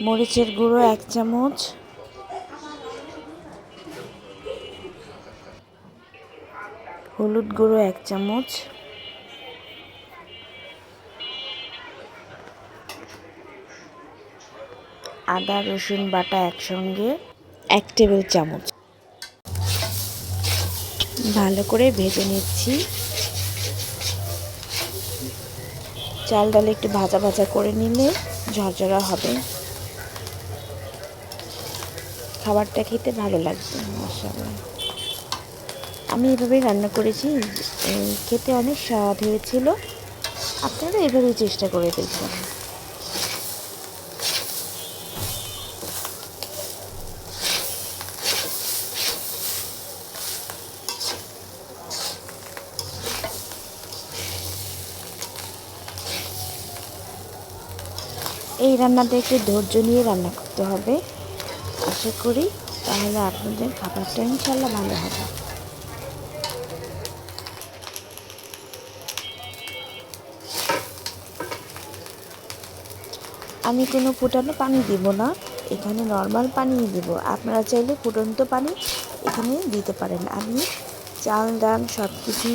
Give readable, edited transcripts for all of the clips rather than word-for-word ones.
মরিচের গুঁড়ো 1 চামচ, হলুদ গুঁড়ো 1 চামচ, আদা রসুন বাটা একসঙ্গে 1 টেবিল চামচ। ভালো করে ভেজে নিচ্ছি। চাল ডাল একটু ভাজা ভাজা করে নিলে ঝরঝরা হবে, খাবারটা খেতে ভালো লাগবে। মাশাআল্লাহ, আমি এভাবেই রান্না করেছি, খেতে অনেক স্বাদ হয়েছিল। আপনারা এভাবেই চেষ্টা করে দেখবেন। এই রান্নাটা একটু ধৈর্য নিয়ে রান্না করতে হবে, আশা করি তাহলে আপনাদের খাবারটা ইনশাল্লাহ ভালো হবে। আমি কোনো ফুটানো পানি দিব না, এখানে নর্মাল পানি দিব। আপনারা চাইলে ফুটন্ত পানি এখানে দিতে পারেন। আমি চাল ডাল সব কিছু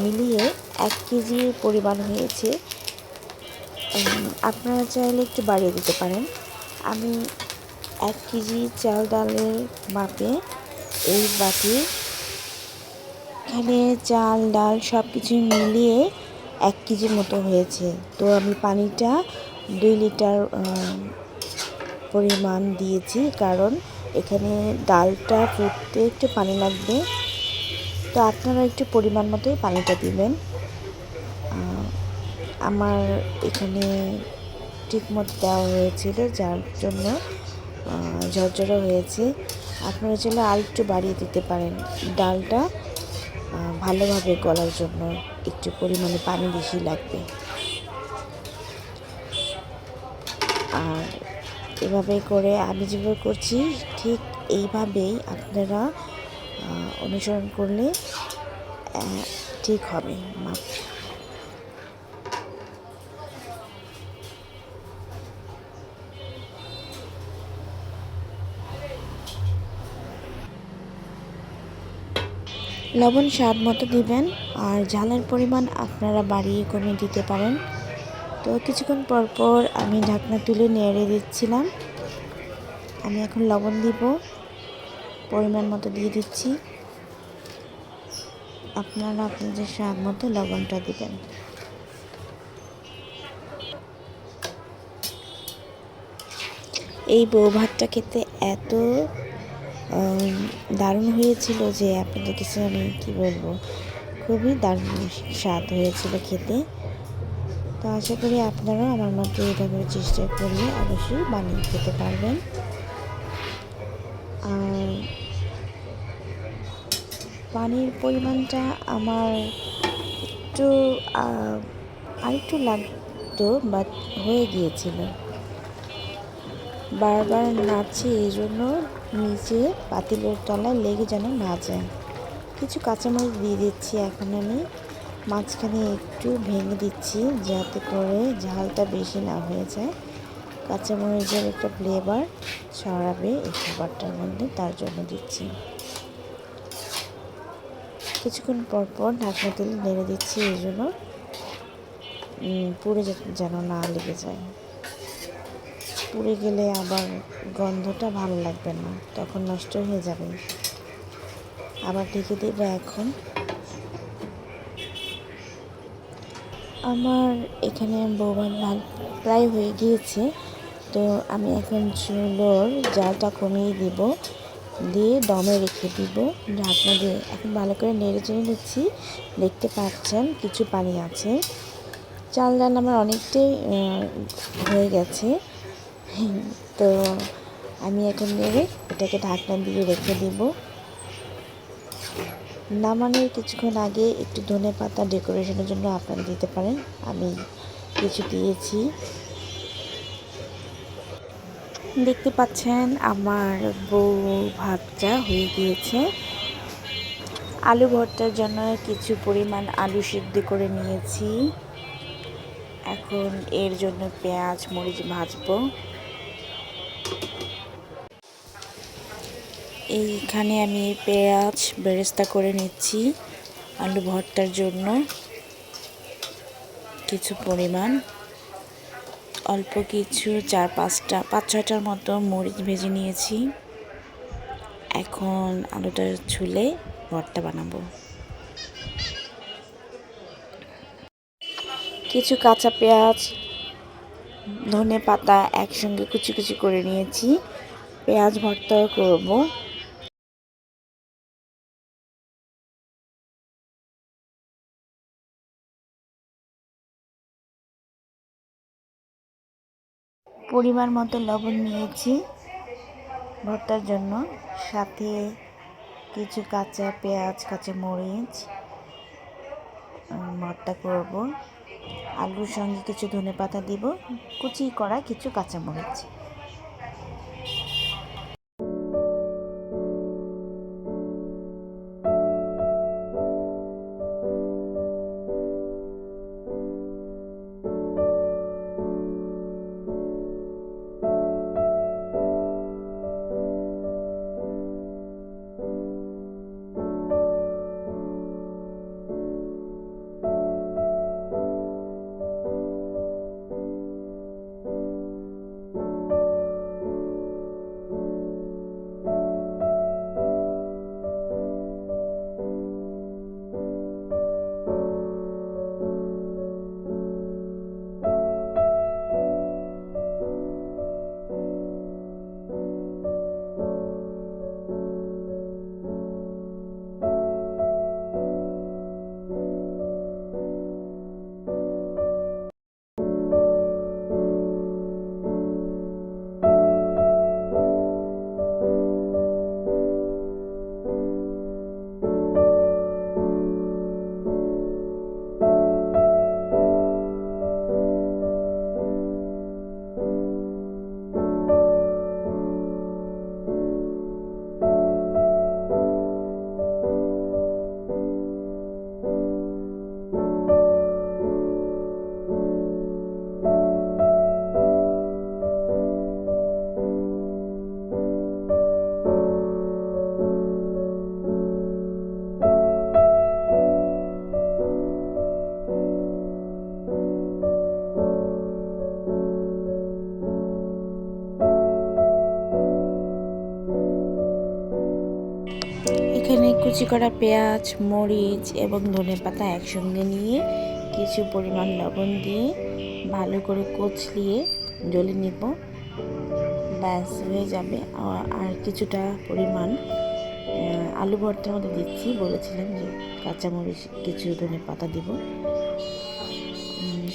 মিলিয়ে 1 কেজি পরিমাণ হয়েছে, আপনারা চাইলে একটু বাড়িয়ে দিতে পারেন। আমি 1 কেজি চাল ডালের মাপে এই বাটি, এখানে চাল ডাল সব কিছু মিলিয়ে 1 কেজির মতো হয়েছে। তো আমি পানিটা 2 লিটার পরিমাণ দিয়েছি, কারণ এখানে ডালটা ফুটতে একটু পানি লাগবে। তো আপনারা একটু পরিমাণ মতোই পানিটা দিবেন। আমার এখানে ঠিকমতো দেওয়া হয়েছিল, যার জন্য ঝরঝরা হয়েছে। আপনারা চাইলে আরেকটু বাড়িয়ে দিতে পারেন। ডালটা ভালোভাবে গলার জন্য একটু পরিমাণে পানি বেশি লাগবে। আর এভাবে করে আমি যেভাবে করছি ঠিক এইভাবেই আপনারা অনুসরণ করলে ঠিক হবে। লবণ স্বাদ মতো দিবেন, আর ঝালের পরিমাণ আপনারা বাড়িয়ে কমিয়ে দিতে পারেন। তো কিছুক্ষণ পর পর আমি ঢাকনা তুলে নেড়ে দিচ্ছিলাম। আমি এখন লবণ দিব, পরিমাণ মতো দিয়ে দিচ্ছি। আপনারা আপনাদের স্বাদ মতো লবণটা দিবেন। এই বউ ভাতটা খেতে এত দারুণ হয়েছিল যে আপনাদের কাছে আমি কি বলবো, খুবই দারুণ স্বাদ হয়েছিল খেতে। তো আশা করি আপনারাও আমার মতো এভাবে চেষ্টা করলে অবশ্যই বানিয়ে খেতে পারবেন। আর পানির পরিমাণটা আমার একটু আরেকটু লাগতো, বাট হয়ে গিয়েছিল। বারবার নাড়ছি এই জন্য নিচে পাতিলের তলায় লেগে যেন না যায়। কিছু কাঁচামরিচ দিয়ে দিচ্ছি এখন আমি, মাঝখানে একটু ভেঙে দিচ্ছি যাতে করে ঝালটা বেশি না হয়ে যায়। কাঁচামরিচের একটা ফ্লেভার ছড়াবে এই খাবারটার মধ্যে, তার জন্য দিচ্ছি। কিছুক্ষণ পর পর ঢাকনা তুলে নেড়ে দিচ্ছি এই জন্য পুড়ে যেন না লেগে যায়। পুড়ে গেলে আবার গন্ধটা ভালো লাগবে না, তখন নষ্ট হয়ে যাবে। আবার ঢেকে দেব এখন। আমার এখানে বউভাত প্রায় হয়ে গিয়েছে। তো আমি এখন চুলোর জালটা কমিয়ে দিব, দিয়ে দমে রেখে দিব ঢাকনা দিয়ে। এখন ভালো করে নেড়ে চেড়ে নিচ্ছি। দেখতে পাচ্ছেন কিছু পানি আছে। চাল ডাল আমার অনেকটাই হয়ে গেছে। তো আমি এখন নেড়ে এটাকে ঢাকনা দিয়ে রেখে দিব। নামানোর কিছুক্ষণ আগে একটু ধনেপাতা ডেকোরেশনের জন্য আপনারা দিতে পারেন, আমি কিছু দিয়েছি। দেখতে পাচ্ছেন আমার বউ ভাতটা হয়ে গিয়েছে। আলু ভর্তার জন্য কিছু পরিমাণ আলু সিদ্ধ করে নিয়েছি। এখন এর জন্য পেঁয়াজ মরিচ ভাজবো। এইখানে আমি পেঁয়াজ বেরেস্তা করে নিচ্ছি আলু ভর্তার জন্য। কিছু পরিমাণ অল্প কিছু 5-6টার মতো মরিচ ভেজে নিয়েছি। এখন আলুটা ছুলে ভর্তা বানাবো। কিছু কাঁচা পেঁয়াজ ধনেপাতা একসঙ্গে কুচি কুচি করে নিয়েছি, পেঁয়াজ ভর্তা করব। পরিমাণ মতো লবণ নিয়েছি ভর্তার জন্য, সাথে কিছু কাঁচা পেঁয়াজ কাঁচা মরিচ ভর্তা করব। আলুর সঙ্গে কিছু ধনেপাতা দিব, কুচি করা কিছু কাঁচামরিচ। কুচি করা পেঁয়াজ, মরিচ এবং ধনেপাতা একসঙ্গে নিয়ে কিছু পরিমাণ লবণ দিয়ে ভালো করে কচলিয়ে জ্বলে নিব। ব্যাস হয়ে যাবে। আর কিছুটা পরিমাণ আলু ভর্তার মধ্যে দিচ্ছি, বলেছিলাম যে কাঁচামরিচ কিছু ধনেপাতা দিব।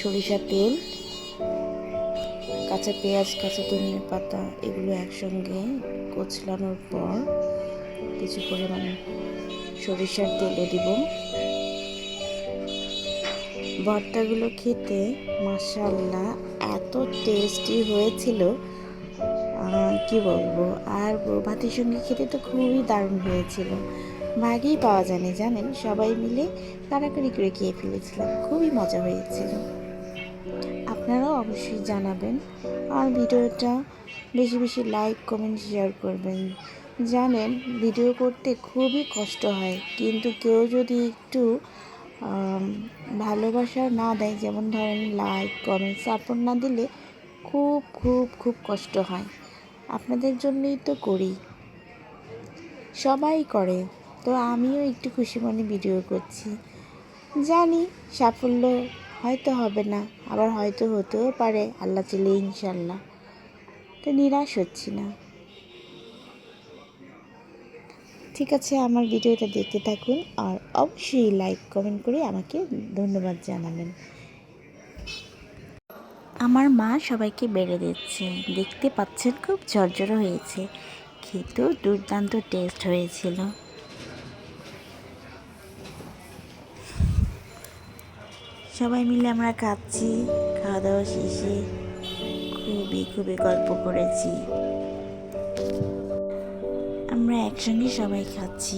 সরিষার তেল, কাঁচা পেঁয়াজ, কাঁচা ধনেপাতা এগুলো একসঙ্গে কচলানোর পর কিছু পরিমাণ সরিষার তেলও দিব। ভর্তাগুলো খেতে মাশাআল্লাহ এত টেস্টি হয়েছিল, কি বলবো। আর ভাতের সঙ্গে খেতে তো খুবই দারুণ হয়েছিল। ভাগেই পাওয়া যায়নি জানেন, সবাই মিলে কাড়াকাড়ি করে খেয়ে ফেলেছিলাম, খুবই মজা হয়েছিল। আপনারাও অবশ্যই জানাবেন আর ভিডিওটা বেশি বেশি লাইক, কমেন্ট, শেয়ার করবেন। জানেন ভিডিও করতে খুবই কষ্ট হয়, কিন্তু কেউ যদি একটু ভালোবাসা না দেয়, যেমন ধরেন লাইক, কমেন্ট, সাপোর্ট না দিলে খুব খুব খুব কষ্ট হয়। আপনাদের জন্যই তো করি, সবাই করে, তো আমিও একটু খুশি মনে ভিডিও করছি। জানি সাফল্য হয়তো হবে না, আবার হয়তো হতেও পারে, আল্লাহ চাইলে ইনশাল্লাহ। তো নিরাশ হচ্ছি না। ঠিক আছে, আমার ভিডিওটা দেখতে থাকুন আর অবশ্যই লাইক, কমেন্ট করে আমাকে ধন্যবাদ জানাবেন। আমার মা সবাইকে বেড়ে দিচ্ছে, দেখতে পাচ্ছেন খুব ঝরঝরে হয়েছে, খেতেও দুর্দান্ত টেস্ট হয়েছিল। সবাই মিলে আমরা খাচ্ছি, খাওয়া দাওয়া শেষে খুবই খুবই গল্প করেছি। আমরা একসঙ্গে সবাই খাচ্ছি।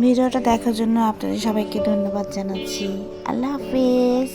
ভিডিওটা দেখার জন্য আপনাদের সবাইকে ধন্যবাদ জানাচ্ছি। আল্লাহ হাফেজ।